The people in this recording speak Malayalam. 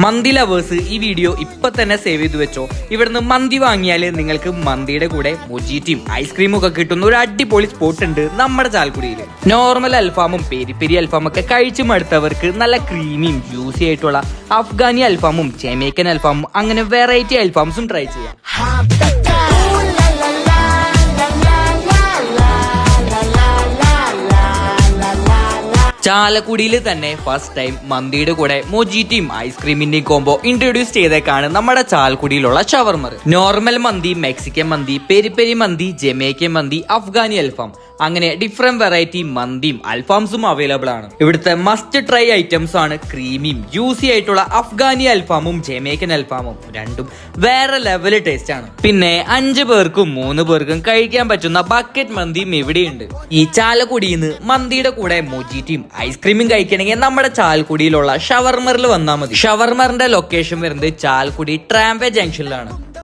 മന്തി ലവേഴ്സ് ഈ വീഡിയോ ഇപ്പൊ തന്നെ സേവ് ചെയ്ത് വെച്ചോ. ഇവിടുന്ന് മന്തി വാങ്ങിയാൽ നിങ്ങൾക്ക് മന്തിയുടെ കൂടെ മൊജീറ്റിയും ഐസ്ക്രീമും ഒക്കെ കിട്ടുന്ന ഒരു അടിപൊളി സ്പോട്ട് ഉണ്ട് നമ്മുടെ ചാലക്കുടിയിൽ. നോർമൽ അൽഫാമും പെരി പെരി അൽഫാമും ഒക്കെ കഴിച്ചു മടുത്തവർക്ക് നല്ല ക്രീമിയും ജ്യൂസി ആയിട്ടുള്ള അഫ്ഗാനി അൽഫാമും ജമൈക്കൻ അൽഫാമും അങ്ങനെ വെറൈറ്റി അൽഫാംസും ട്രൈ ചെയ്യാം. ചാലക്കുടിയിൽ തന്നെ ഫസ്റ്റ് ടൈം മന്തിയുടെ കൂടെ മൊജീറ്റിയും ഐസ്ക്രീമിന്റെയും കോംബോ ഇൻട്രൊഡ്യൂസ് ചെയ്തേക്കാണ് നമ്മുടെ ചാലക്കുടിയിലുള്ള ഷവർമർ. നോർമൽ മന്തി, മെക്സിക്കൻ മന്തി, പെരി പെരി മന്തി, ജമൈക്കൻ മന്തി, അഫ്ഗാനി അൽഫാം അങ്ങനെ ഡിഫറെന്റ് വെറൈറ്റി മന്തിയും അൽഫാംസും അവൈലബിൾ ആണ്. ഇവിടുത്തെ മസ്റ്റ് ട്രൈ ഐറ്റംസ് ആണ് ക്രീമിയും ജ്യൂസി ആയിട്ടുള്ള അഫ്ഗാനി അൽഫാമും ജമൈക്കൻ അൽഫാമും. രണ്ടും വേറെ ലെവല് ടേസ്റ്റ് ആണ്. പിന്നെ 5 പേർക്കും 3 പേർക്കും കഴിക്കാൻ പറ്റുന്ന ബക്കറ്റ് മന്തിയും ഇവിടെയുണ്ട്. ഈ ചാലക്കുടിയിൽ നിന്ന് മന്തിയുടെ കൂടെ മൊജീറ്റിയും ഐസ്ക്രീമും കഴിക്കണമെങ്കിൽ നമ്മുടെ ചാലക്കുടിയിലുള്ള ഷവർമറിൽ വന്നാൽ മതി. ഷവർമറിന്റെ ലൊക്കേഷൻ വരുന്നത് ചാലക്കുടി ട്രാംവേ ജംഗ്ഷനിലാണ്.